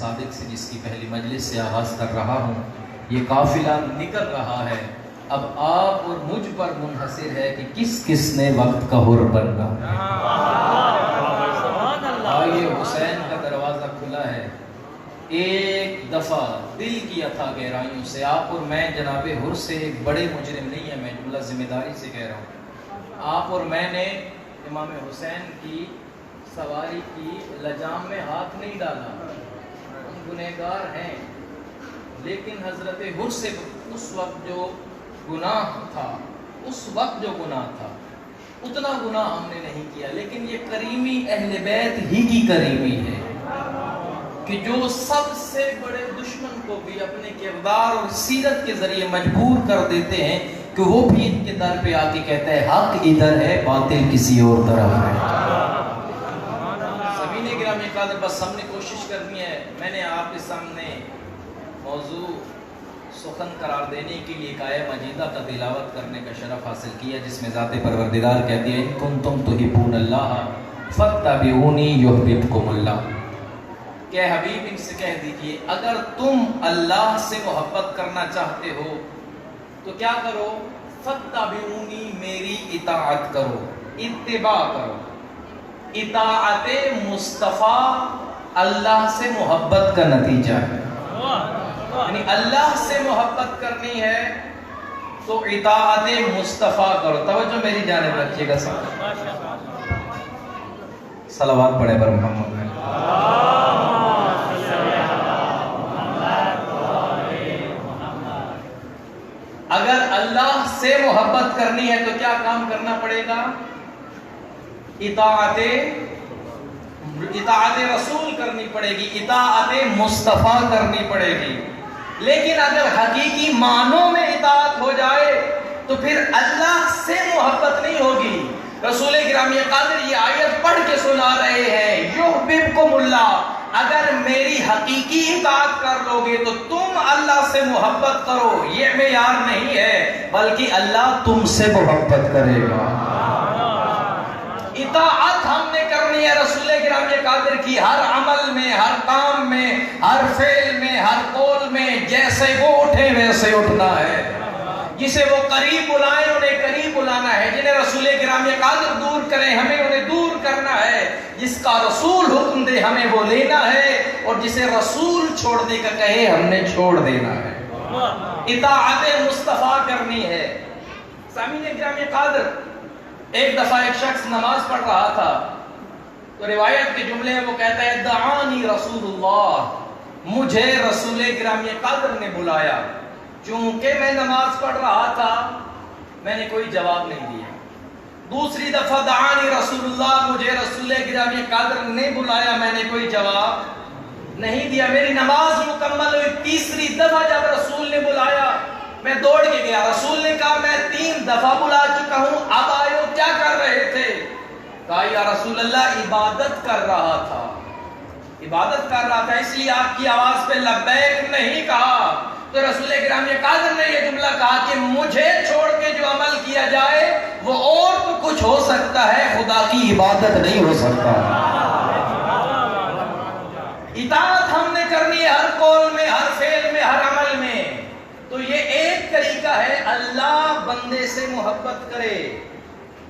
صادق سے جس کی پہلی مجلس سے آغاز کر رہا ہوں، یہ قافلہ نکل رہا ہے، اب آپ اور مجھ پر منحصر ہے کہ کس کس نے وقت کا حر بننا ہے۔ آئیے، حسین کا دروازہ کھلا ہے۔ ایک دفعہ دل کی اتھا گہرائیوں سے آپ اور میں جناب حر سے ایک بڑے مجرم نہیں ہیں، میں جملہ ذمہ داری سے کہہ رہا ہوں، آپ اور میں نے امام حسین کی سواری کی لجام میں ہاتھ نہیں ڈالا، ہم گنہگار ہیں، لیکن حضرت حر سے اس وقت جو گناہ تھا، اس وقت جو گناہ تھا اتنا گناہ ہم نے نہیں کیا، لیکن یہ کریمی اہل بیت ہی کی کریمی ہے کہ جو سب سے بڑے دشمن کو بھی اپنے کردار اور سیرت کے ذریعے مجبور کر دیتے ہیں کہ وہ بھی ان کے در پہ آ کے کہتا ہے حق ادھر ہے، باطل کسی اور طرف ہے۔ سمعین گرامی قادر، بس ہم نے کوشش کرنی ہے۔ میں نے آپ کے سامنے موضوع سخن قرار دینے کے لیے ایک آیہ مجیدہ کا تلاوت کرنے کا شرف حاصل کیا، جس میں ذات پروردگار کہتی ہے ان کنتم تحبون اللہ فاتبعونی یحببکم اللہ، کہ حبیب ان سے کہہ دیجئے اگر تم اللہ سے محبت کرنا چاہتے ہو تو کیا کرو؟ فاتبعونی، میری اطاعت کرو، اتباع کرو۔ اطاعت مصطفیٰ اللہ سے محبت کا نتیجہ ہے، یعنی اللہ سے محبت کرنی ہے تو اطاعت مصطفیٰ کرو۔ توجہ میری جانب رکھیے گا، صلوات پڑھے پر محمد میں۔ اگر اللہ سے محبت کرنی ہے تو کیا کام کرنا پڑے گا؟ اطاعت رسول کرنی پڑے گی، اطاعت مصطفیٰ کرنی پڑے گی۔ لیکن اگر حقیقی معنوں میں اطاعت ہو جائے تو پھر اللہ سے محبت نہیں ہوگی۔ رسول گرامی قادر یہ آیت پڑھ کے سنا رہے ہیں، یحببکم اللہ، اگر میری حقیقی اطاعت کر لو گے تو تم اللہ سے محبت کرو، یہ معیار نہیں ہے، بلکہ اللہ تم سے محبت کرے گا۔ اطاعت ہم نے کرنی ہے رسول گرامی قادر کی، ہر عمل میں، ہر کام میں، ہر فعل میں، ہر قول میں، جیسے وہ اٹھے ویسے اٹھنا ہے۔ جسے وہ قریب بلائیں انہیں قریب بلانا ہے، جنہیں رسول گرامی قادر دور کریں ہمیں انہیں دور کرنا ہے، جس کا رسول حکم دے ہمیں وہ لینا ہے، اور جسے رسول چھوڑنے کا کہے ہم نے چھوڑ دینا ہے۔ اطاعت مصطفیٰ کرنی ہے۔ سامعین گرامی قادر، ایک دفعہ ایک شخص نماز پڑھ رہا تھا تو روایت کے جملے ہیں، وہ کہتا ہے دعانی رسول اللہ، مجھے رسول گرامی قادر نے بلایا، چونکہ میں نماز پڑھ رہا تھا میں نے کوئی جواب نہیں دیا۔ دوسری دفعہ دعانی رسول اللہ، مجھے رسول گرامی قادر نے بلایا، میں نے کوئی جواب نہیں دیا، میری نماز مکمل ہوئی۔ تیسری دفعہ جب رسول نے بلایا میں دوڑ کے گیا، رسول نے کہا میں 3 دفعہ بلا چکا ہوں، اب آئے ہو کیا کر رہے تھے؟ کہا یا رسول اللہ عبادت کر رہا تھا، عبادت کر رہا تھا، اس لیے آپ کی آواز پہ لبیک نہیں کہا۔ تو رسول گرامی قادر نے یہ جملہ کہا کہ مجھے چھوڑ کے جو عمل کیا جائے وہ اور تو کچھ ہو سکتا ہے، خدا کی عبادت نہیں ہو سکتا۔ اطاعت ہم نے کرنی ہے ہر قول میں، ہر فعل میں، ہر عمل میں۔ تو یہ ایک طریقہ ہے اللہ بندے سے محبت کرے،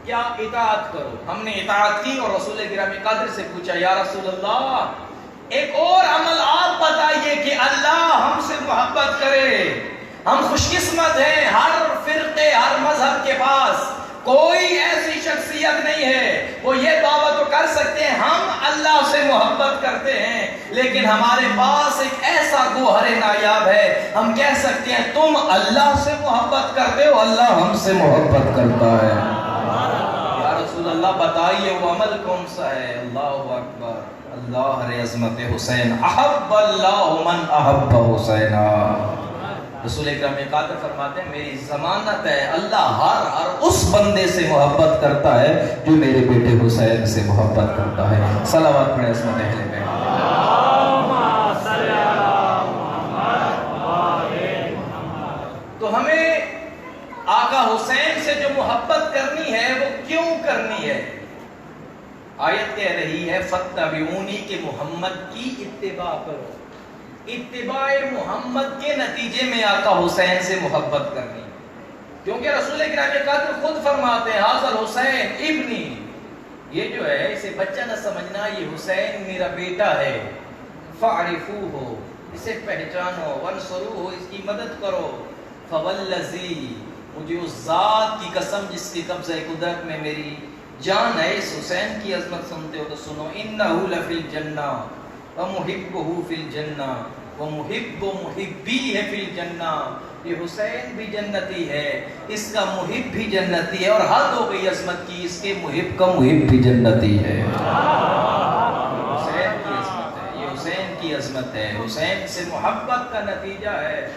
کیا اطاعت کرو۔ ہم نے اطاعت کی اور رسول گرامی قادر سے پوچھا یا رسول اللہ ایک اور عمل آپ بتائیے کہ اللہ ہم سے محبت کرے۔ ہم خوش قسمت ہیں، ہر فرقے، ہر مذہب کے پاس کوئی ایسی شخصیت نہیں ہے، وہ یہ دعویٰ تو کر سکتے ہیں ہم اللہ سے محبت کرتے ہیں، لیکن ہمارے پاس ایک ایسا گوہر نایاب ہے، ہم کہہ سکتے ہیں تم اللہ سے محبت کرتے ہو، اللہ ہم سے محبت کرتا ہے۔ یا رسول اللہ بتائیے وہ عمل کون سا ہے؟ اللہ اکبر، اللہ رے عظمت حسین، احب اللہ من احب حسین۔ رسول اکرم قادر فرماتے ہیں میری ضمانت ہے اللہ ہر اس بندے سے محبت کرتا ہے جو میرے بیٹے حسین سے محبت کرتا ہے۔ صلوات پڑھیں عصمت اہل بیت۔ تو ہمیں آقا حسین سے جو محبت کرنی ہے وہ کیوں کرنی ہے؟ آیت کہہ رہی ہے فَاتَّبِعُونِی کہ محمد کی اتباع کرو۔ اتباع محمد کے نتیجے میں آقا حسین سے محبت کرنی، کیونکہ رسول کرام قادر خود فرماتے ہیں حاضر حسین ابنی، یہ جو ہے اسے بچہ نہ سمجھنا، یہ حسین میرا بیٹا ہے، فاعرفوہ، اسے پہچانو، وانصروہ، اس کی مدد کرو، فوالذی، مجھے اس ذات کی قسم جس کی قبضہ قدرت میں میری جان ہے، اس حسین کی عظمت سنتے ہو تو سنو، انہ لفی الجنہ ومحبہ فی الجنہ ومحب محبی ہے فی الجنہ، یہ حسین بھی جنتی ہے، اس کا محب بھی جنتی ہے، اور حد ہو گئی عظمت کی، اس کے محب کا محب بھی جنتی ہے۔ حسین کی عظمت ہے، یہ حسین کی عظمت ہے، حسین سے محبت کا نتیجہ ہے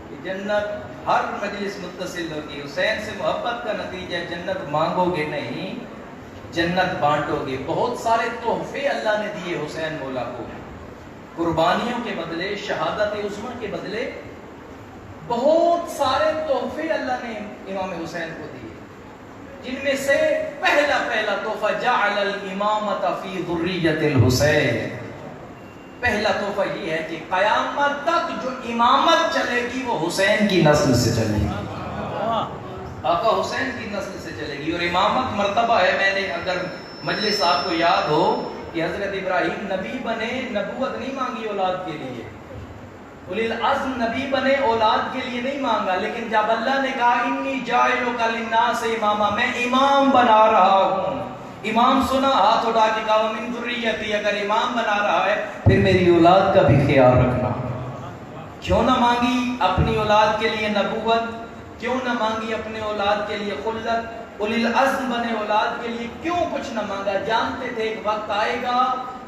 کہ جنت ہر مجلس متصل ہوگی، حسین سے محبت کا نتیجہ ہے جنت مانگو گے نہیں، جنت بانٹو گے۔ بہت سارے تحفے اللہ نے دیے حسین مولا کو، قربانیوں کے بدلے، شہادت عظمی کے بدلے بہت سارے تحفے اللہ نے امام حسین کو دیے، جن میں سے پہلا تحفہ جعل الامامۃ فی ذریۃ الحسین، پہلا تحفہ یہ ہے کہ قیامت تک جو امامت چلے گی وہ حسین کی نسل سے چلے گی، آقا حسین کی نسل سے چلے گی۔ اور امامت مرتبہ ہے، میں نے اگر مجلس آپ کو یاد ہو کہ حضرت ابراہیم نبی بنے، نبوت نہیں مانگی اولاد کے لیے، اولی العزم نبی بنے، اولاد کے لیے نہیں مانگا، لیکن جب اللہ نے کہا انی جاعلک للناس اماما، میں امام بنا رہا ہوں، امام سنا، ہاتھ اٹھا کے کہا من ذریتی، اگر امام بنا رہا ہے پھر میری اولاد کا بھی خیال رکھنا۔ کیوں نہ مانگی اپنی اولاد کے لیے نبوت، کیوں نہ مانگی اپنے اولاد کے لیے خلت، اولی العزم بنے اولاد کے لیے کیوں کچھ نہ مانگا؟ جانتے تھے ایک وقت آئے گا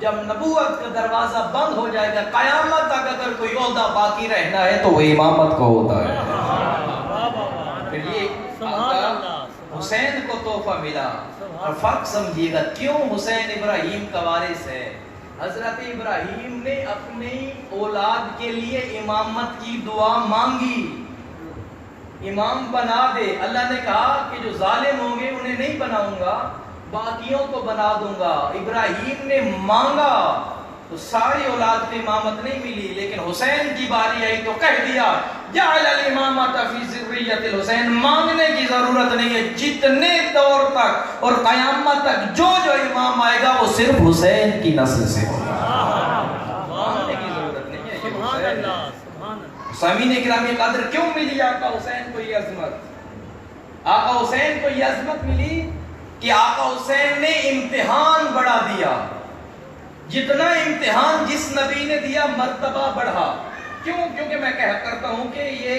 جب نبوت کا دروازہ بند ہو جائے گا، قیامت تک اگر کوئی عہدہ باقی رہنا ہے تو وہ امامت کا ہوتا ہے۔ پھر یہ حسین کو تحفہ ملا، اور فرق سمجھیے گا کیوں حسین ابراہیم کا وارث ہے۔ حضرت ابراہیم نے اپنی اولاد کے لیے امامت کی دعا مانگی، امام بنا دے، اللہ نے کہا کہ جو ظالم ہوں گے انہیں نہیں بناؤں گا، باقیوں کو بنا دوں گا۔ ابراہیم نے مانگا تو ساری اولاد کو امامت نہیں ملی، لیکن حسین کی باری آئی تو کہہ دیا جعل الامامۃ فی ذریۃ الحسین، مانگنے کی ضرورت نہیں ہے، جتنے دور تک اور قیامت تک جو امام آئے گا وہ صرف حسین کی نسل سے ہوگا، مانگنے کی ضرورت نہیں ہے۔ سبحان اللہ۔ سامعین کرام قدر کیوں ملی آقا حسین کو یہ عظمت؟ آقا حسین کو یہ عظمت ملی کہ آقا حسین نے امتحان بڑھا دیا، جتنا امتحان جس نبی نے دیا مرتبہ بڑھا۔ کیوں؟ کیونکہ میں کہا کرتا ہوں کہ یہ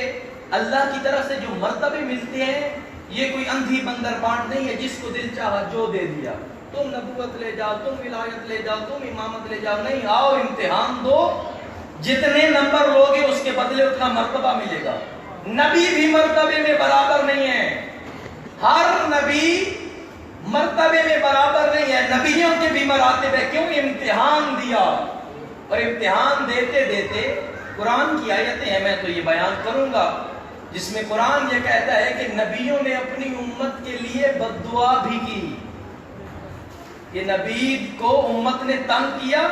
اللہ کی طرف سے جو مرتبے ملتے ہیں یہ کوئی اندھی بندر بانٹ نہیں ہے جس کو دل چاہا جو دے دیا، تم نبوت لے جاؤ، تم ولایت لے جاؤ، تم امامت لے جاؤ، نہیں، آؤ امتحان دو، جتنے نمبر لوگے اس کے بدلے اتنا مرتبہ ملے گا۔ نبی بھی مرتبے میں برابر نہیں ہے، ہر نبی مرتبے میں برابر نہیں ہے، نبیوں کے بھی مراتب ہے۔ کیوں؟ امتحان دیا، اور امتحان دیتے دیتے قرآن کی آیتیں ہیں، میں تو یہ بیان کروں گا جس میں قرآن یہ کہتا ہے کہ نبیوں نے اپنی امت کے لیے بد دعا بھی کی، کہ نبی کو امت نے تنگ کیا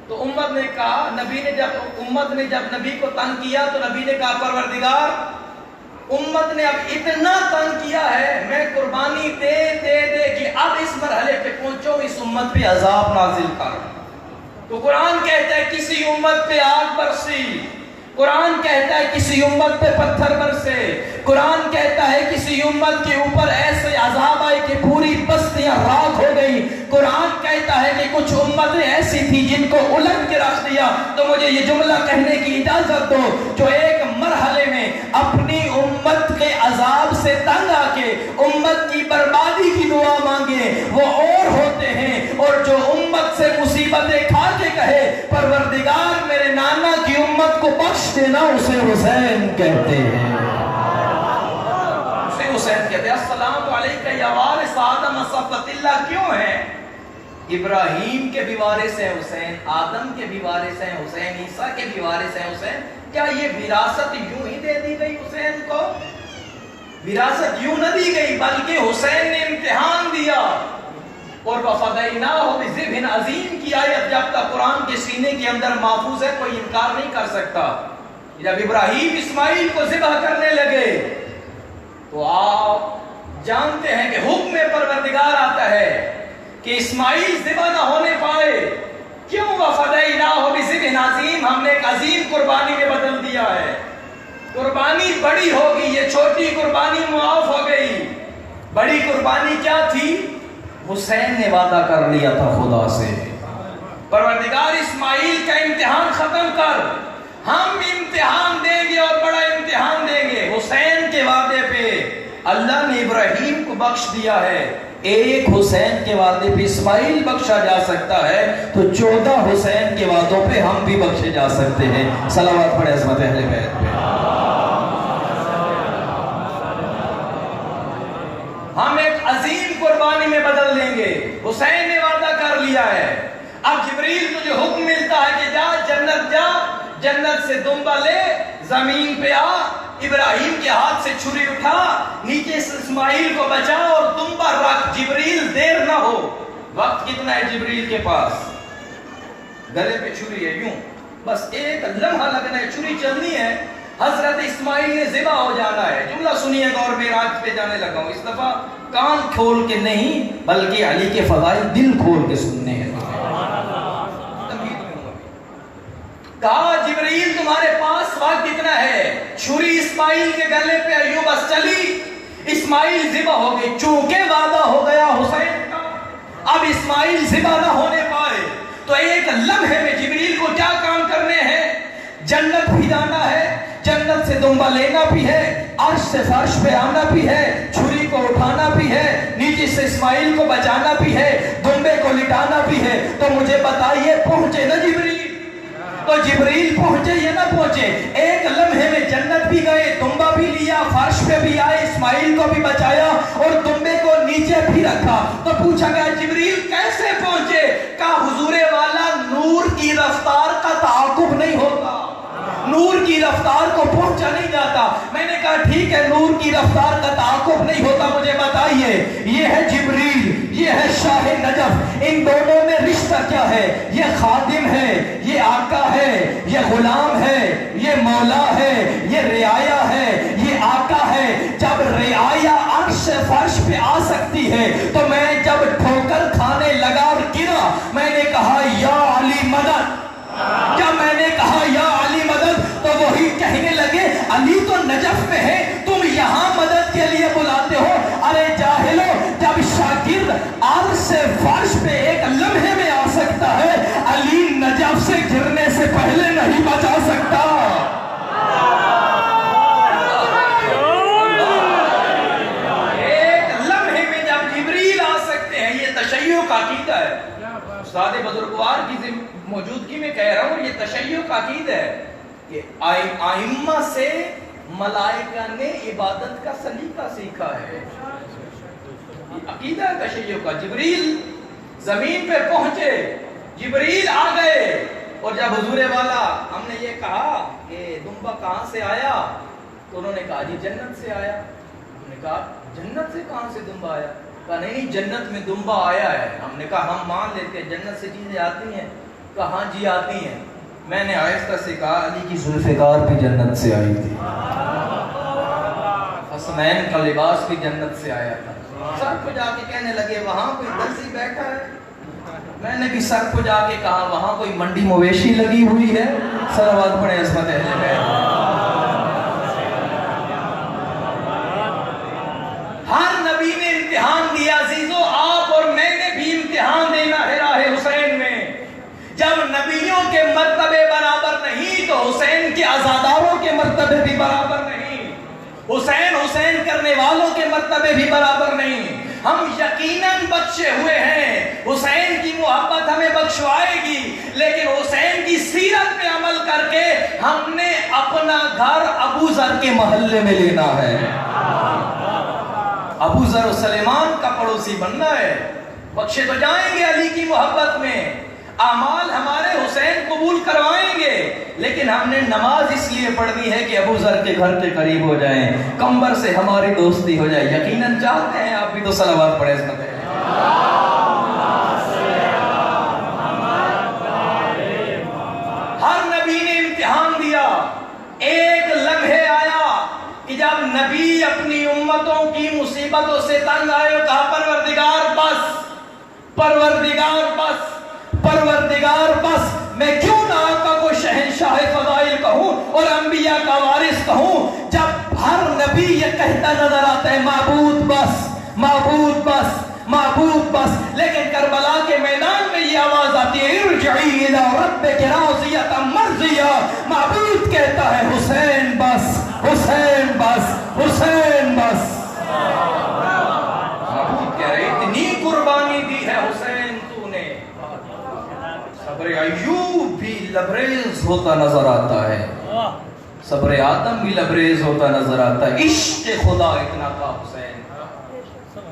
تو امت نے کہا، امت نے جب نبی کو تنگ کیا تو نبی نے کہا پروردگار امت نے اب اتنا تنگ کیا ہے، میں قربانی دے دے دے کہ اب اس مرحلے پہ پہنچو، اس امت پہ عذاب نازل کر۔ تو قرآن کہتا ہے کسی امت پہ آگ برسی، قرآن کہتا ہے کسی امت پہ پتھر برسے، قرآن کہتا ہے کسی امت کے اوپر ایسے عذاب آئے کہ پوری بستیاں راکھ ہو گئی، قرآن کہتا ہے کہ کچھ امتیں ایسی تھی جن کو الٹ کے رکھ دیا۔ تو مجھے یہ جملہ کہنے کی اجازت دو، جو ایک مرحلے میں اپنی امت کے عذاب سے تنگ آ کے امت کی بربادی کی دعا مانگے وہ اور ہوتے ہیں، اور جو امت سے مصیبتیں کھا کے کہے پروردگار میرے نانا کی امت کو بخش دینا، اسے حسین کہتے ہیں، اسے حسین کہتے ہیں۔ السلام علیکہ یا وارث آدم صفوۃ اللہ کیوں ہے؟ ابراہیم کے بھی وارث ہیں حسین، آدم کے بھی وارث ہیں حسین، عیسیٰ کے بھی وارث ہیں حسین۔ کیا یہ وراثت یوں ہی دے دی گئی حسین کو؟ وراثت یوں نہ دی گئی، بلکہ حسین نے امتحان دیا، اور وَفَدَيْنَاهُ بِذِبْحٍ عَظِيمٍ کی آیت جب تک قرآن کے سینے کے اندر محفوظ ہے کوئی انکار نہیں کر سکتا. جب ابراہیم اسماعیل کو ذبح کرنے لگے تو آپ جانتے ہیں کہ حکم پروردگار آتا ہے کہ اسماعیل ذبح نہ ہونے پائے. کیوں؟ وَفَدَيْنَاهُ بِذِبْحٍ عَظِيمٍ، ہم نے ایک عظیم قربانی میں بدل دیا ہے. قربانی بڑی ہوگی، یہ چھوٹی قربانی معاف ہو گئی. بڑی قربانی کیا تھی؟ حسین نے وعدہ کر لیا تھا خدا سے، پروردگار اسماعیل کا امتحان ختم کر، ہم امتحان دیں گے اور بڑا امتحان دیں گے. حسین کے وعدے پہ اللہ نے ابراہیم کو بخش دیا ہے. ایک حسین کے وعدے پہ اسماعیل بخشا جا سکتا ہے تو 14 حسین کے وعدوں پہ ہم بھی بخشے جا سکتے ہیں. صلوات پڑھیں عظمت اہل بیت پہ. ہم ایک عظیم قربانی میں بدل دیں گے. حسین نے وعدہ کر لیا ہے. اب جبریل تجھے حکم ملتا ہے کہ جا جنت سے دمبا لے، زمین پہ آ، ابراہیم کے ہاتھ سے چھری اٹھا، نیچے سے اسماعیل کو بچا اور دمبا رکھ. جبریل دیر نہ ہو. وقت کتنا ہے جبریل کے پاس؟ گلے پہ چھری ہے، یوں بس ایک لمحہ لگنا ہے، چھری چلنی ہے. حضرت اسماعیل نے ذبح ہو جانا ہے. جملہ سنیے گا اور معراج پہ جانے لگا ہوں. اس دفعہ کان کھول کے نہیں بلکہ علی کے فضائل دل کھول کے سننے ہیں. کہا جبریل تمہارے پاس وقت کتنا ہے؟ چھری اسماعیل کے گلے پہ ایوں بس چلی، اسماعیل ذبح ہو گئی. چونکہ وعدہ ہو گیا حسین کا، اب اسماعیل ذبح نہ ہونے پائے تو ایک لمحے میں جبریل کو کیا کام کرنے ہیں؟ جنت بھی جانا ہے، جنت سے دمبا لینا بھی ہے، عرش سے فرش پہ آنا بھی ہے، چھری کو اٹھانا بھی ہے، نیچے سے اسماعیل کو بچانا بھی ہے، دمبے کو لٹانا بھی ہے. تو مجھے بتائیے پہنچے نا جبریل؟ تو جبریل پہنچے یا نہ پہنچے؟ ایک لمحے میں جنت بھی گئے، دمبا بھی لیا، فرش پہ بھی آئے، اسماعیل کو بھی بچایا اور دمبے کو نیچے بھی رکھا. تو پوچھا گیا جبریل کیسے پہنچے؟ کہا حضور والا نور کی رفتار کا تعاقب نہیں ہوتا، نور کی رفتار کو پہنچا نہیں جاتا. میں نے کہا ٹھیک ہے نور کی رفتار کا تعاقب نہیں ہوتا، مجھے بتائیے یہ ہے جبریل، یہ ہے شاہ نجف، ان دونوں میں رشتہ کیا ہے؟ یہ خادم ہے، یہ آقا ہے، یہ غلام ہے، یہ مولا ہے، یہ رعایا ہے، یہ آقا ہے. جب رعایا عرش فرش پہ آ سکتی ہے تو میں جب ٹھوکر کھانے لگا اور گرا میں نے کہا یا علی مدد. جب میں نے کہا یا علی مدد تو وہی کہنے لگے علی تو نجف میں ہے، تم یہاں مدد کے لیے بلاتے ہو. ارے جاہلو، جب شاگرد عرش سے فرش پہ ایک لمحے میں آ سکتا ہے، علی نجف سے گرنے سے پہلے نہیں بچا سکتا. ایک لمحے میں جب جبریل آ سکتے ہیں، یہ تشیع کا عقیدہ ہے. استاد بزرگوار کی موجودگی میں کہہ رہا ہوں، یہ تشیع کا عقیدہ ہے کہ ائمہ سے ملائکہ نے عبادت کا سلیقہ سیکھا ہے. عقیدہ ہے تشیع کا. جبریل زمین پہ پہنچے، جبریل آ گئے اور جب حضور والا ہم نے یہ کہا کہ دمبا کہاں سے آیا تو انہوں نے کہا جی جنت سے آیا. ہم نے کہا جنت سے کہاں سے دمبا آیا؟ کہا نہیں جنت میں دمبا آیا ہے. ہم نے کہا ہم مان لیتے ہیں جنت سے چیزیں آتی ہیں. کہا ہاں جی آتی ہیں. میں نے آہستہ سے کہا علی کی ذوالفقار بھی جنت سے آئی تھی، حسنین کا لباس بھی جنت سے آیا تھا. سر کو جا کے کہنے لگے وہاں کوئی درزی بیٹھا ہے. میں نے بھی سر کو جا کے کہا وہاں کوئی منڈی مویشی لگی ہوئی ہے. صلوات پڑھیں عظمت اہل بیت. ہر نبی نے امتحان دیا عزیزو، آپ اور میں نے بھی امتحان دینا ہے راہ حسین میں. جب نبیوں کے مرتبے برابر نہیں تو حسین کے عزاداروں کے مرتبے بھی برابر نہیں، حسین کرنے والوں کے مرتبے بھی برابر نہیں. ہم یقیناً بخشے ہوئے ہیں، حسین کی محبت ہمیں بخشوائے گی، لیکن حسین کی سیرت پہ عمل کر کے ہم نے اپنا گھر ابو ذر کے محلے میں لینا ہے. ابو ذر و سلیمان کا پڑوسی بننا ہے. بخشے تو جائیں گے علی کی محبت میں، اعمال ہمارے حسین قبول کروائیں گے، لیکن ہم نے نماز اس لیے پڑھنی ہے کہ ابو ذر کے گھر کے قریب ہو جائیں، قمبر سے ہماری دوستی ہو جائے. یقیناً چاہتے ہیں آپ بھی تو صلوات پڑھیں اس میں. ایک لمحے آیا کہ جب نبی اپنی امتوں کی مصیبتوں سے تنگ آئے اور کہا پروردگار بس، پروردگار بس، پروردگار بس، میں کیوں نہ آقا کو شہنشاہ فضائل کہوں اور انبیاء کا وارث کہوں، جب ہر نبی یہ کہتا نظر آتا ہے معبود بس، معبود بس، معبود بس، لیکن کربلا کے میدان میں یہ آواز آتی ہے ارجعی الی ربک راضیۃ مرضیہ، معبود کہتا ہے حسین بس، حسین بس، حسین بس۔ معبود کہہ رہے اتنی قربانی دی ہے حسین تو نے۔ صبر ایوب بھی لبریز ہوتا نظر آتا ہے، صبر آدم بھی لبریز ہوتا نظر آتا ہے، عشق خدا اتنا تھا حسین۔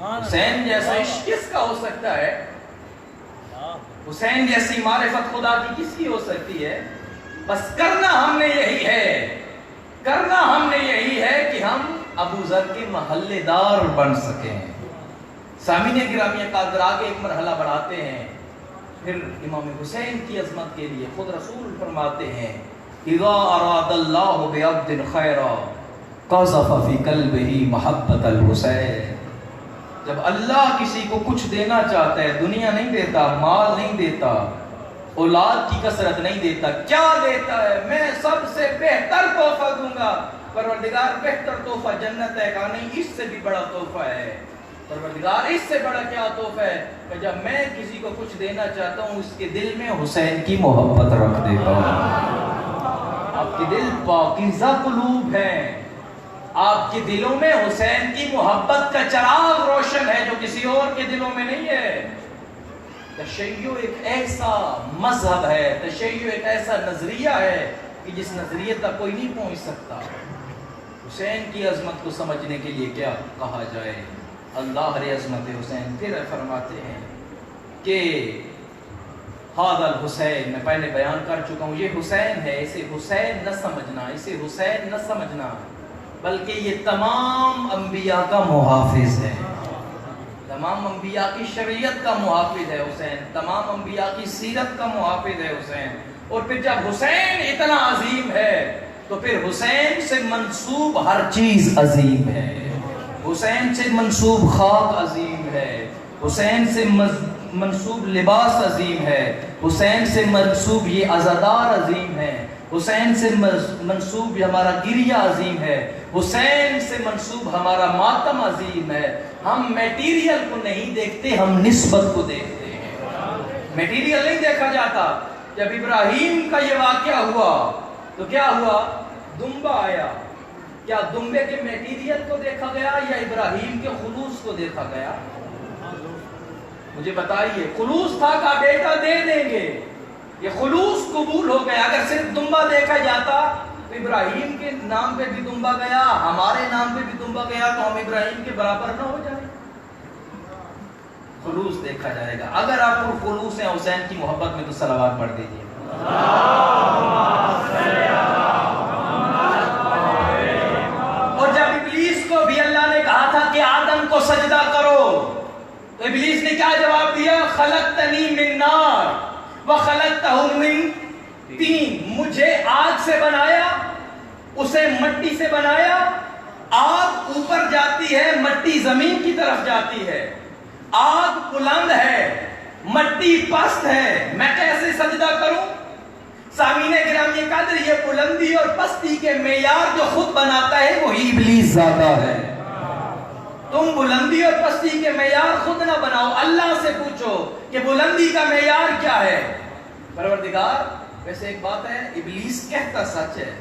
حسین جیسا عشق کس کا ہو سکتا ہے؟ حسین جیسی معرفت خدا کی کس کی ہو سکتی ہے؟ بس کرنا ہم نے یہی ہے، کرنا ہم نے یہی ہے کہ ہم ابو ذر کے محلے دار بن سکیں۔ سامعین گرامی قدر آگے ایک مرحلہ بڑھاتے ہیں، پھر امام حسین کی عظمت کے لیے خود رسول فرماتے ہیں اذا اراد اللہ بعبد خیرا قذف فی قلبہ محبت الحسین۔ جب اللہ کسی کو کچھ دینا چاہتا ہے، دنیا نہیں دیتا، مال نہیں دیتا، اولاد کی کثرت نہیں دیتا، کیا دیتا ہے؟ میں سب سے بہتر تحفہ دوں گا۔ پروردگار بہتر تحفہ جنت ہے، کہا نہیں اس سے بھی بڑا تحفہ ہے۔ پروردگار اس سے بڑا کیا تحفہ ہے کہ جب میں کسی کو کچھ دینا چاہتا ہوں اس کے دل میں حسین کی محبت رکھ دیتا ہوں۔ آپ کے دل پاکیزہ قلوب ہیں، آپ کے دلوں میں حسین کی محبت کا چراغ روشن ہے جو کسی اور کے دلوں میں نہیں ہے۔ تشیع ایک ایسا مذہب ہے، تشیع ایک ایسا نظریہ ہے کہ جس نظریے تک کوئی نہیں پہنچ سکتا۔ حسین کی عظمت کو سمجھنے کے لیے کیا کہا جائے؟ اللہ ری عظمت حسین پھر فرماتے ہیں کہ ھذا الحسین، میں پہلے بیان کر چکا ہوں یہ حسین ہے، اسے حسین نہ سمجھنا، اسے حسین نہ سمجھنا، بلکہ یہ تمام انبیاء کا محافظ ہے، تمام انبیاء کی شریعت کا محافظ ہے حسین، تمام انبیاء کی سیرت کا محافظ ہے حسین۔ اور پھر جب حسین اتنا عظیم ہے تو پھر حسین سے منسوب ہر چیز عظیم ہے، حسین سے منسوب خاک عظیم ہے، حسین سے منسوب لباس عظیم ہے، حسین سے منسوب یہ عزادار عظیم ہے، حسین سے منسوب ہمارا گریہ عظیم ہے، حسین سے منسوب ہمارا ماتم عظیم ہے۔ ہم میٹیریل کو نہیں دیکھتے، ہم نسبت کو دیکھتے ہیں، میٹیریل نہیں دیکھا جاتا۔ جب ابراہیم کا یہ واقعہ ہوا تو کیا ہوا؟ دمبا آیا، کیا دمبے کے میٹیریل کو دیکھا گیا یا ابراہیم کے خلوص کو دیکھا گیا؟ مجھے بتائیے، خلوص تھا کہ بیٹا دے دیں گے، یہ خلوص قبول ہو گیا۔ اگر صرف دمبا دیکھا جاتا تو ابراہیم کے نام پہ بھی دمبا گیا، ہمارے نام پہ بھی دمبا گیا، تو ہم ابراہیم کے برابر نہ ہو جائیں۔ خلوص دیکھا جائے گا۔ اگر آپ کو خلوص ہے حسین کی محبت میں تو صلوات پڑھ دیجیے۔ اور جب ابلیس کو بھی اللہ نے کہا تھا کہ آدم کو سجدہ کرو تو ابلیس نے کیا جواب دیا؟ خلقتنی من نار وخلقتہ من طین، مجھے آگ سے بنایا، اسے مٹی سے بنایا، آگ اوپر جاتی ہے، مٹی زمین کی طرف جاتی ہے، آگ بلند ہے، مٹی پست ہے، میں کیسے سجدہ کروں؟ سامعین گرامی قدر، یہ بلندی اور پستی کے معیار جو خود بناتا ہے وہی ابلیس زیادہ ہے۔ تم بلندی اور پستی کے معیار خود نہ بناؤ، اللہ سے پوچھو کہ بلندی کا معیار کیا ہے۔ پروردگار، ویسے ایک بات ہے، ابلیس کہتا سچ ہے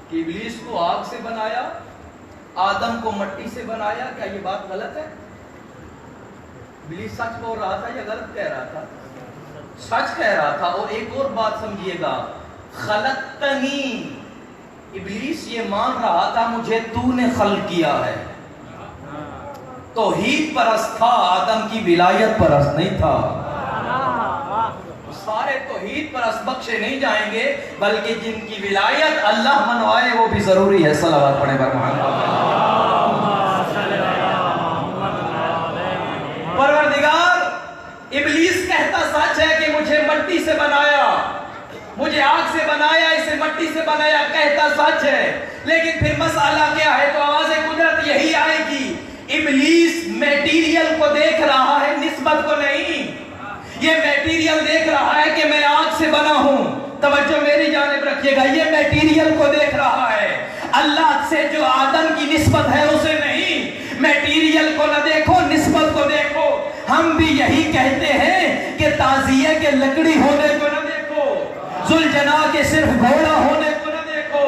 کہ ابلیس کو آگ سے بنایا، آدم کو مٹی سے بنایا، کیا یہ بات غلط ہے؟ ابلیس سچ بول رہا تھا یا غلط کہہ رہا تھا؟ سچ کہہ رہا تھا۔ اور ایک اور بات سمجھیے گا، خلقتنی، ابلیس یہ مان رہا تھا مجھے تو نے خلق کیا ہے، توحید پرست تھا، آدم کی ولایت پرست نہیں تھا۔ سارے توحید پرست بخشے نہیں جائیں گے، بلکہ جن کی ولایت اللہ منوائے وہ بھی ضروری ہے۔ صلوات پڑھیں بر محمد۔ پروردگار، ابلیس کہتا سچ ہے کہ مجھے مٹی سے بنایا، مجھے آگ سے بنایا، اسے مٹی مٹی سے بنایا کہتا سچ ہے، لیکن پھر مسئلہ کیا ہے؟ تو آواز قدرت یہی آئے گی، ابلیس میٹیریل کو دیکھ رہا ہے، نسبت کو نہیں۔ یہ میٹیریل دیکھ رہا ہے کہ میں آگ سے بنا ہوں، توجہ میری جانب رکھیے گا، یہ میٹیریل کو دیکھ رہا ہے، اللہ سے جو آدم کی نسبت ہے اسے نہیں۔ میٹیریل کو نہ دیکھو، نسبت کو دیکھو۔ ہم بھی یہی کہتے ہیں کہ تعزیے کے لکڑی ہونے کو نہ دیکھو، ذوالجناح کے صرف گھوڑا ہونے کو نہ دیکھو،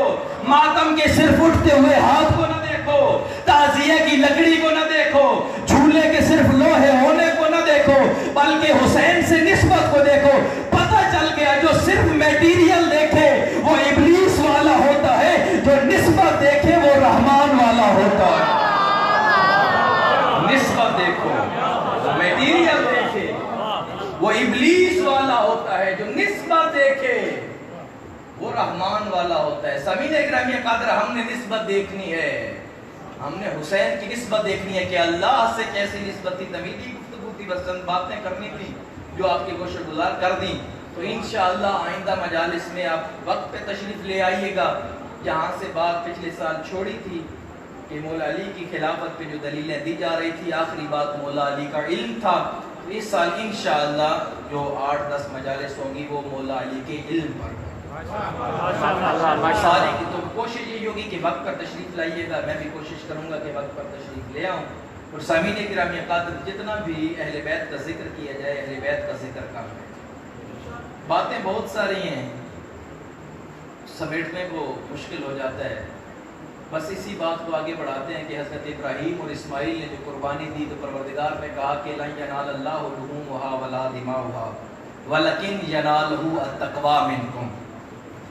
ماتم کے صرف اٹھتے ہوئے ہاتھ کو نہ دیکھو، تعزیے کی لکڑی کو نہ دیکھو، جھولے کے صرف لوہے ہونے کو نہ دیکھو، بلکہ حسین سے نسبت کو دیکھو۔ پتہ چل گیا جو صرف میٹیریل دیکھے وہ ابلیس والا ہوتا ہے، جو نسبت دیکھے وہ رحمان والا ہوتا ہے۔ نسبت دیکھو، میٹیریل دیکھے وہ ابلیس والا ہوتا ہے، جو نسبت دیکھے وہ رحمان والا ہوتا ہے۔ سامعین اکرامی قادر، ہم نے نسبت دیکھنی ہے، ہم نے حسین کی نسبت دیکھنی ہے کہ اللہ سے کیسی نسبت تھی۔ طویلی گفتگو تھی، بس چند باتیں کرنی تھی جو آپ کی گوشہ گزار کر دیں، تو انشاءاللہ آئندہ مجالس میں آپ وقت پہ تشریف لے آئیے گا۔ جہاں سے بات پچھلے سال چھوڑی تھی کہ مولا علی کی خلافت پہ جو دلیلیں دی جا رہی تھی، آخری بات مولا علی کا علم تھا، تو اس سال انشاءاللہ جو 8-10 مجالس ہوں گی وہ مولا علی کے علم پر ساری کی۔ تو کوشش یہ ہوگی کہ وقت پر تشریف لائیے گا، میں بھی کوشش کروں گا کہ وقت پر تشریف لے آؤں، اور سامعین کرام قادر جتنا بھی اہل بیت کا ذکر کیا جائے، اہل بیت کا ذکر کافی ہے۔ باتیں بہت ساری ہیں، سمیٹنے کو مشکل ہو جاتا ہے، بس اسی بات کو آگے بڑھاتے ہیں کہ حضرت ابراہیم اور اسماعیل نے جو قربانی دی تو پروردگار نے کہا کہ لن ینال اللہ لحومھا ولا دماؤھا ولکن ینالہ التقوی منکم،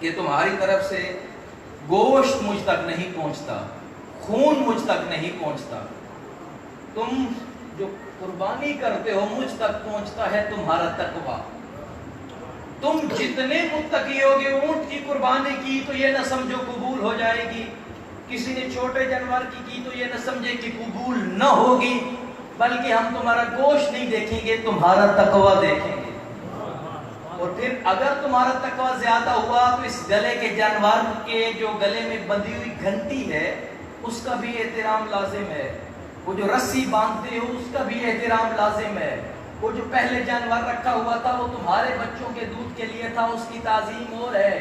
کہ تمہاری طرف سے گوشت مجھ تک نہیں پہنچتا، خون مجھ تک نہیں پہنچتا، تم جو قربانی کرتے ہو مجھ تک پہنچتا ہے تمہارا تقوی۔ تم جتنے متقی ہوگے، اونٹ کی قربانی کی تو یہ نہ سمجھو قبول ہو جائے گی، کسی نے چھوٹے جانور کی تو یہ نہ سمجھے کہ قبول نہ ہوگی، بلکہ ہم تمہارا گوشت نہیں دیکھیں گے، تمہارا تقوی دیکھیں گے۔ اور پھر اگر تمہارا تقوی زیادہ ہوا تو اس گلے کے جانور کے جو گلے میں بندھی ہوئی گھنٹی ہے اس کا بھی احترام لازم ہے، وہ جو رسی باندھتے ہو اس کا بھی احترام لازم ہے، وہ جو پہلے جانور رکھا ہوا تھا وہ تمہارے بچوں کے دودھ کے لیے تھا، اس کی تعظیم اور ہے،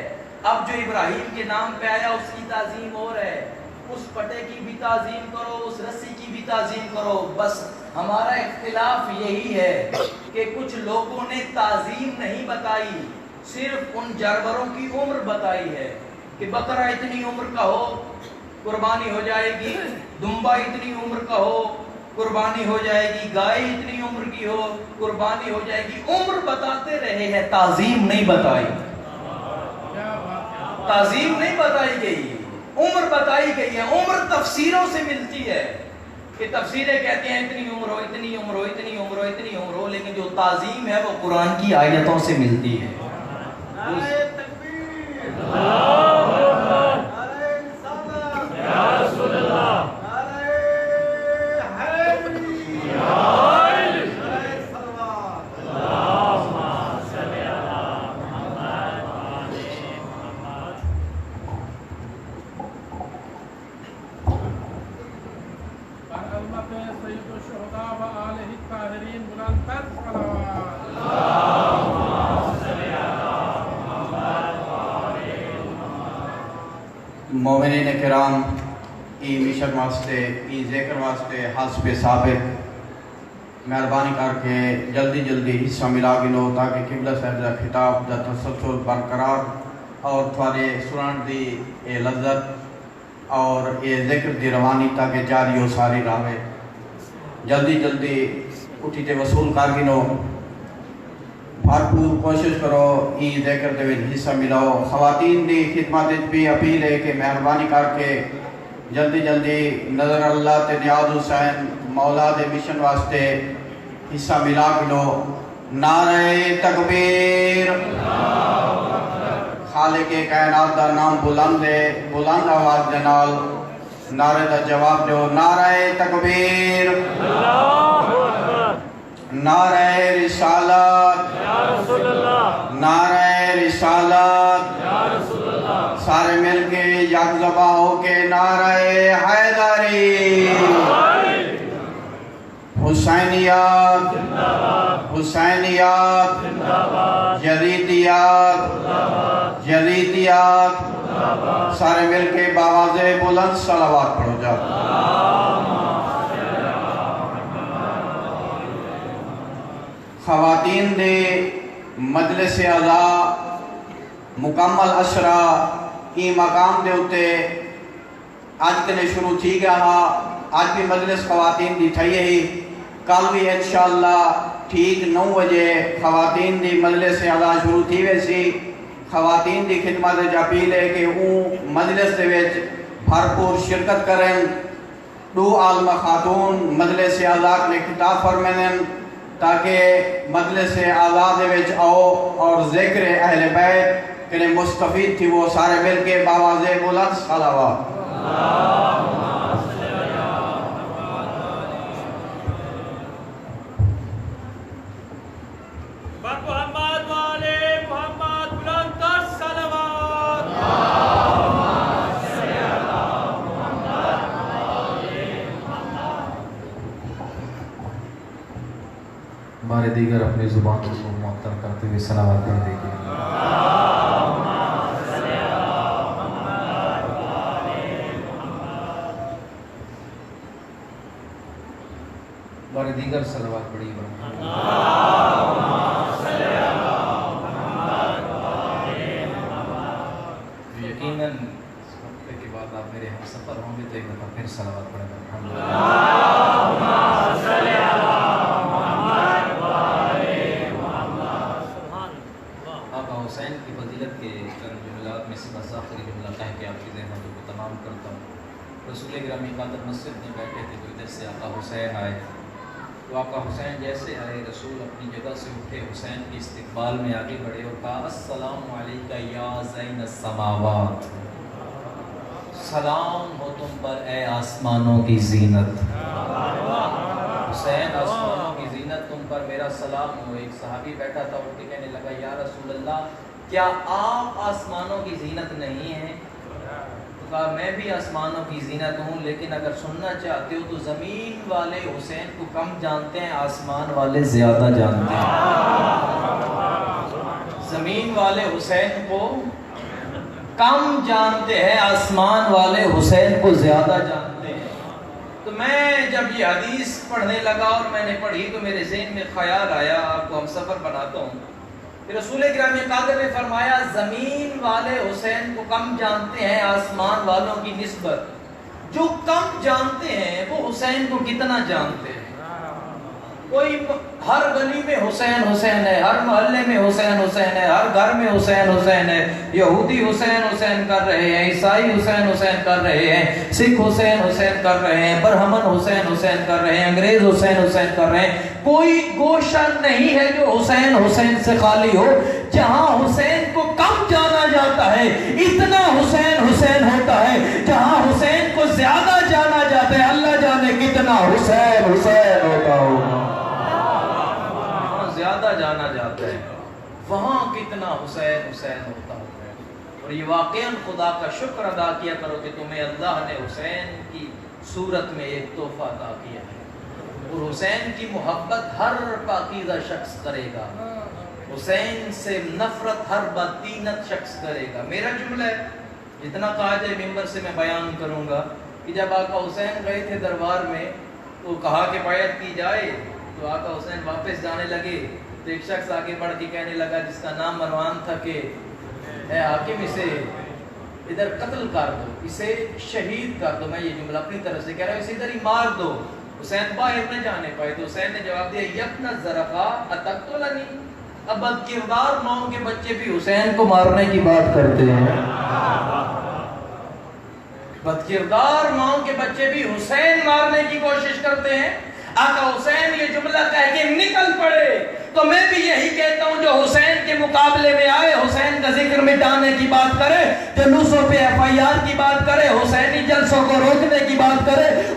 اب جو ابراہیم کے نام پہ آیا اس کی تعظیم اور ہے، اس پٹے کی بھی تعظیم کرو، اس رسی کی بھی تعظیم کرو۔ بس ہمارا اختلاف یہی ہے کہ کچھ لوگوں نے تعظیم نہیں بتائی، صرف ان جانوروں کی عمر بتائی ہے کہ بکرا اتنی عمر کا ہو قربانی ہو جائے گی، دمبا اتنی عمر کا ہو قربانی ہو جائے گی، گائے اتنی عمر کی ہو قربانی ہو جائے گی، عمر بتاتے رہے ہیں، تعظیم نہیں بتائی، تعظیم نہیں بتائی گئی، عمر بتائی گئی ہے۔ عمر تفسیروں سے ملتی ہے کہ تفسیریں کہتے ہیں اتنی عمر ہو، اتنی عمر ہو، اتنی عمر ہو، اتنی عمر ہو، لیکن جو تعظیم ہے وہ قرآن کی آیتوں سے ملتی ہے۔ نعرہ تکبیر، مومنین کرام، ای مشن واسطے، ای ذکر واسطے حسب ثابت مہربانی کر کے جلدی جلدی حصہ ملا گنو تاکہ قبلہ صاحب دا خطاب دا تسلسل برقرار اور تھوڑے سنن دی اے لذت اور اے ذکر دی روانی تاکہ جاری ہو ساری راوے۔ جلدی جلدی اٹھی تے وصول کر گنو، بھرپور کوشش کرو ای ذکر دے وچ حصہ ملاؤ۔ خواتین دی خدمت وچ بھی اپیل ہے کہ مہربانی کر کے جلدی جلدی نظر اللہ تے نیاز حسین مولا دے مشن واسطے حصہ ملا گنو۔ نعرہ تکبیر، خالق کائنات دا نام بلند ہے، بلند آواز دے نال نعرے دا جواب دو۔ نعرہ تکبیر، نعرہ رسالت، نعرہ رسالت، سارے مل کے یک زباں ہو کے نعرہ حیدری، حسینیات، حسینیات، یزیدیات، یزیدیات، سارے مل کے بآواز بلند صلوات پڑھو جاؤ۔ خواتین دے مجلس اعضاء مکمل اشرا ای مقام دے ہوتے آج کنے شروع تھی گیا ہاں، آج بھی مجلس خواتین دی تھئی ہی، کل بھی انشاءاللہ ٹھیک 9 بجے خواتین دی مجلس اعضاء شروع تھی ویسی۔ خواتین دی خدمت اپیل ہے کہ اون مجلس دے وچ بھرپور شرکت کریں، 2 عالمہ خاتون مجلس اعضاء نے خطاب فرمائیں تاکہ مجلس اعضاء دے وچ آؤ اور ذکر اہل بیت کہ مستفید تھی وہ سارے مل کے بآواز بلند صلوات۔ محمد والے محمد بلند تر صلوات۔ ہمارے دیگر اپنی زبان کو معطر کرتے ہوئے صلوات پڑھ دیکھیں۔ ہمارے دیگر صلوات پڑھی بڑھ یقیناً اس وقت کے بعد آپ میرے ہم سفر ہوں گے تو ایک دفعہ پھر صلوات پڑھیں گے۔ آقا حسین کی فضیلت کے چند جملات میں سے بس آخری جملہ کہہ کے آپ کی ذہنوں کو تمام کرتا ہوں۔ رسول گرامی قادر مسجد میں بیٹھے تھے تو ادھر سے آقا حسین آئے، تو آقا حسین جیسے آئے رسول اپنی جگہ سے اٹھے، حسین کے استقبال میں آگے بڑھے اور کہا السلام علیکہ یا زین السماوات، سلام ہو تم پر اے آسمانوں کی زینت۔ حسین آسمانوں کی زینت تم پر میرا سلام ہو۔ ایک صحابی بیٹھا تھا اٹھ کے کہنے لگا یا رسول اللہ کیا آپ آسمانوں کی زینت نہیں ہیں؟ تو کہا میں بھی آسمانوں کی زینت ہوں، لیکن اگر سننا چاہتے ہو تو زمین والے حسین کو کم جانتے ہیں، آسمان والے زیادہ جانتے ہیں۔ زمین والے حسین کو کم جانتے ہیں، آسمان والے حسین کو زیادہ جانتے ہیں۔ تو میں جب یہ حدیث پڑھنے لگا اور میں نے پڑھی تو میرے ذہن میں خیال آیا، آپ کو ہم سفر بناتا ہوں کہ رسول گرامی قادر نے فرمایا زمین والے حسین کو کم جانتے ہیں آسمان والوں کی نسبت، جو کم جانتے ہیں وہ حسین کو کتنا جانتے ہیں۔ کوئی ہر گلی میں حسین حسین ہے، ہر محلے میں حسین حسین ہے، ہر گھر میں حسین حسین ہے، یہودی حسین حسین کر رہے ہیں، عیسائی حسین حسین کر رہے ہیں، سکھ حسین حسین کر رہے ہیں، برہمن حسین حسین کر رہے ہیں، انگریز حسین حسین کر رہے ہیں۔ کوئی گوشہ نہیں ہے جو حسین حسین سے خالی ہو۔ جہاں حسین کو کم جانا جاتا ہے اتنا حسین حسین ہوتا ہے، جہاں حسین کو زیادہ جانا جاتا ہے اللہ جانے کتنا حسین حسین ہوتا ہوگا۔ زیادہ جانا جاتا ہے وہاں کتنا حسین حسین ہوتا ہے۔ اور یہ واقعاً خدا کا شکر ادا کیا کرو کہ تمہیں اللہ نے حسین کی صورت میں ایک تحفہ عطا کیا ہے، اور حسین کی محبت ہر پاکیزہ شخص کرے گا، حسین سے نفرت ہر بددینت شخص کرے گا۔ میرا جملہ ہے جتنا کہا جائے ممبر سے میں بیان کروں گا کہ جب آقا حسین گئے تھے دربار میں تو کہا کہ بیعت کی جائے، تو آقا حسین واپس جانے لگے تو ایک شخص آگے بڑھ کے کہنے لگا جس کا نام مروان تھا کہ اے حاکم اسے ادھر قتل کر دو، اسے شہید کر دو۔ میں یہ جملہ اپنی طرف سے کہہ رہا ہوں، اسے ادھر ہی مار دو۔ حسین باہر نہ جانے پائے تو حسین نے جواب دیا یبن الزرقاء اتقتلنی، اب بد کردار ماؤں کے بچے بھی حسین کو مارنے کی بات کرتے ہیں، بد کردار ماؤں کے بچے بھی حسین مارنے کی کوشش کرتے ہیں۔ آقا حسین یہ جملہ کہہ کے نکل پڑے تو میں بھی یہی کہتا ہوں جو حسین کے مقابلے میں آئے، حسین کا ذکر مٹانے کی بات کرے، جلوسوں پہ FIR کی بات کرے، حسینی جلسوں کو روکنے کی بات کرے،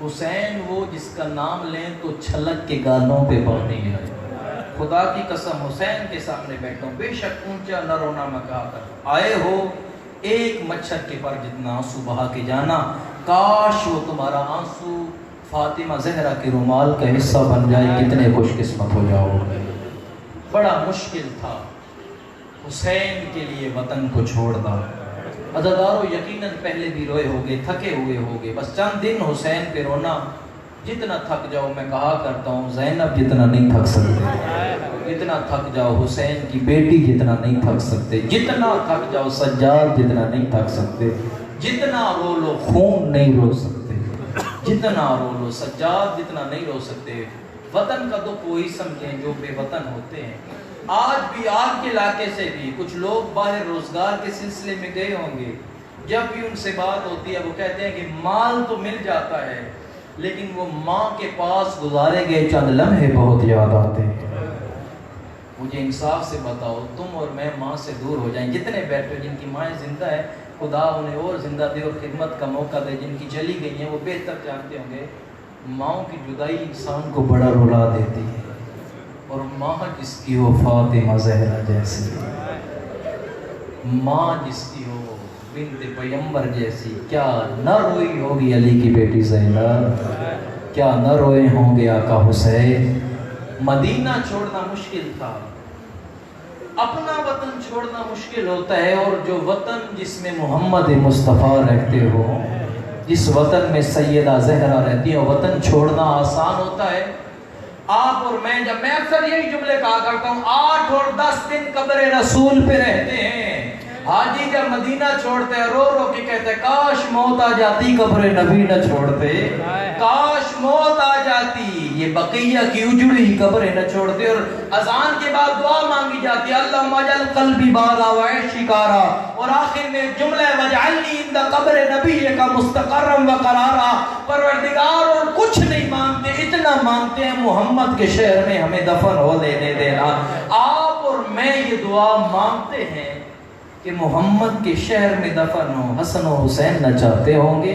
حسین وہ جس کا نام لیں تو چھلک کے گالوں پہ پانی آئے. خدا کی قسم حسین کے سامنے بیٹھا ہوں, بے شک اونچا نہ رونا مکا کر آئے ہو, ایک مچھر کے پر جتنا آنسو بہا کے جانا, کاش وہ تمہارا آنسو فاطمہ زہرا کے رومال کا حصہ بن جائے, کتنے خوش قسمت ہو جاؤ. بڑا مشکل تھا حسین کے لیے وطن کو چھوڑنا. عزادارو یقیناً پہلے بھی روئے ہوگے, تھکے ہوئے ہوگے, بس چند دن حسین پہ رونا. جتنا تھک جاؤ, میں کہا کرتا ہوں زینب جتنا نہیں تھک سکتے, جتنا تھک جاؤ حسین کی بیٹی جتنا نہیں تھک سکتے, جتنا تھک جاؤ سجاد جتنا نہیں تھک سکتے, جتنا رو لو خون نہیں رو سکتے, جتنا رو لو سجاد جتنا نہیں رو سکتے. وطن کا دکھ وہی سمجھیں جو بے وطن ہوتے ہیں. آج بھی آپ کے علاقے سے بھی کچھ لوگ باہر روزگار کے سلسلے میں گئے ہوں گے, جب بھی ان سے بات ہوتی ہے وہ کہتے ہیں کہ مال تو مل جاتا ہے لیکن وہ ماں کے پاس گزارے گئے چند لمحے بہت یاد آتے ہیں. مجھے انصاف سے بتاؤ, تم اور میں ماں سے دور ہو جائیں, جتنے بیٹھے جن کی مائیں زندہ ہے خدا انہیں اور زندہ دے اور خدمت کا موقع دے, جن کی چلی گئی ہیں وہ بہتر جانتے ہوں گے. ماؤں کی جدائی انسان کو بڑا رلا دیتی ہے, اور ماں جس کی ہو فاطمہ زہرا جیسی, ماں جس کی ہو بنت پیمبر جیسی, کیا نہ روئی ہوگی علی کی بیٹی زینب, کیا نہ روئے ہوں گے آقا حسین. مدینہ چھوڑنا مشکل تھا, اپنا وطن چھوڑنا مشکل ہوتا ہے, اور جو وطن جس میں محمد مصطفیٰ رہتے ہو, جس وطن میں سیدہ زہرا رہتی ہے, وطن چھوڑنا آسان ہوتا ہے. آپ اور میں اکثر یہی جملے کہا کرتا ہوں, 8 اور 10 دن قبر رسول پہ رہتے ہیں. حاجی جب مدینہ چھوڑتے ہیں رو رو کے کہتے ہیں کاش موت آ جاتی قبر نبی نہ چھوڑتے, کاش موت آ جاتی یہ بقیہ کی اجڑی قبر نہ چھوڑتے. اور اذان کے بعد دعا مانگی جاتی ہے اللہم اجعل قلبی بالا وعیشی کارا, اور آخر میں جملہ وجعلنی عند قبر نبیک مستقرا وقرارا. پروردگار اور کچھ نہیں مانگتے, اتنا مانگتے ہیں محمد کے شہر میں ہمیں دفن ہو لینے دینا. آپ اور میں یہ دعا مانگتے ہیں کہ محمد کے شہر میں دفن ہو. حسن و حسین نہ چاہتے ہوں گے.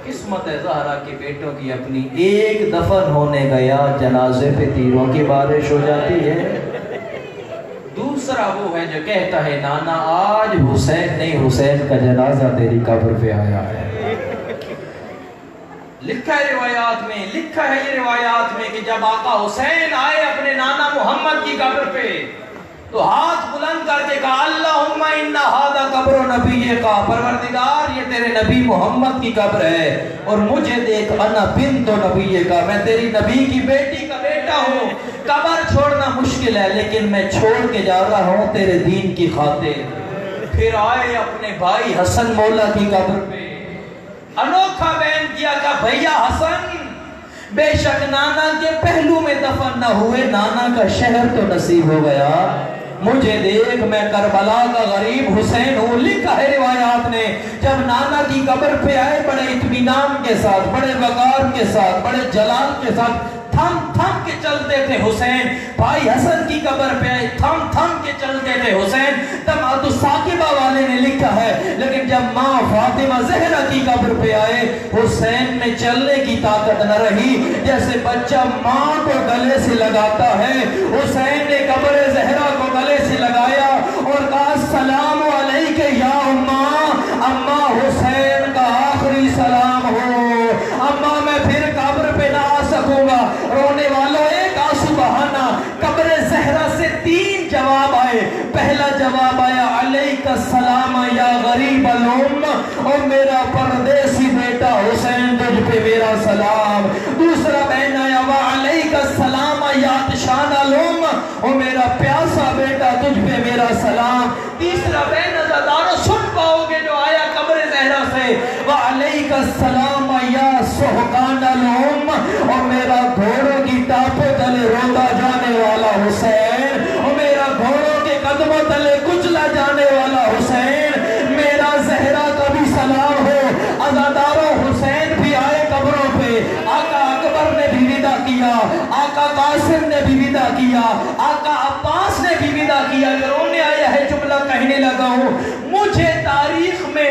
قسمت ہے زہرا کے بیٹوں کی اپنی, ایک دفن ہونے گیا جنازے پہ تیروں کی بارش ہو جاتی ہے. دوسرا وہ ہے جو کہتا ہے نانا آج حسین نہیں, حسین کا جنازہ تیری قبر پہ آیا ہے. لکھا ہے روایات میں, لکھا ہے یہ روایات میں کہ جب آقا حسین آئے اپنے نانا محمد کی قبر پہ تو ہاتھ بلند کر کے کہا اللہم ان ھذا قبر نبیک, پروردگار یہ تیرے نبی محمد کی قبر ہے, اور مجھے دیکھ انا بنت نبیک, میں تیری نبی کی بیٹی کا بیٹا ہوں. قبر چھوڑنا مشکل ہے لیکن میں چھوڑ کے جا رہا ہوں تیرے دین کی خاطر. پھر آئے اپنے بھائی حسن مولا کی قبر پہ, انوکھا بیان کیا کہ بھیا حسن بے شک نانا کے پہلو میں دفن نہ ہوئے, نانا کا شہر تو نصیب ہو گیا. مجھے دیکھ میں کربلا کا غریب حسین ہوں. لکھا ہے روایات نے جب نانا کی قبر پہ آئے بڑے اطمینان کے ساتھ, بڑے وقار کے ساتھ, بڑے جلال کے ساتھ, تھم تھم کے چلتے تھے حسین. بھائی حسن کی قبر پہ آئے تھم تھم کے چلتے تھے حسین. تمہاد الثاقبہ والے نے لکھا ہے لیکن جب ماں فاطمہ زہرا کی قبر پہ آئے حسین میں چلنے کی طاقت نہ رہی. جیسے بچہ ماں کو گلے سے لگاتا ہے, حسین نے قبر زہرا کو گلے سے لگایا اور کہا السلام علیکہ یا اماں, اماں حسین کا آخری سلام ہو. اماں میں پھر قبر پہ نہ آ سکوں گا. رونے والوں ایک آنسو بہانا. قبر زہرا سے 3 جواب آئے. پہلا جواب آیا علیک السلام یا غریب الام, اور میرا پردیسی بیٹا حسین تجھ پہ میرا سلام. دوسرا بہن آیا وعلیک السلام یا عطشان الام, اور میرا پیاسا بیٹا تجھ پہ میرا سلام. تیسرا بہن عزادارو سن پاؤ گے جو آیا قبر زہرا سے وعلیک السلام یا سحقان الام, اور میرا گھوڑوں کی ٹاپوں تلے روتا جانے والا حسین, اور میرا گھوڑوں کے قدموں تلے کچلا جانے والا حسین. میرا زہرا کا بھی سلام ہو. عزاداروں حسین بھی آئے قبروں پہ. آقا اکبر نے بھی ودا کیا, آقا قاسم نے بھی ودا کیا, آقا عباس نے بھی ودا کیا. رونے آیا ہے جملہ کہنے لگا ہوں, مجھے تاریخ میں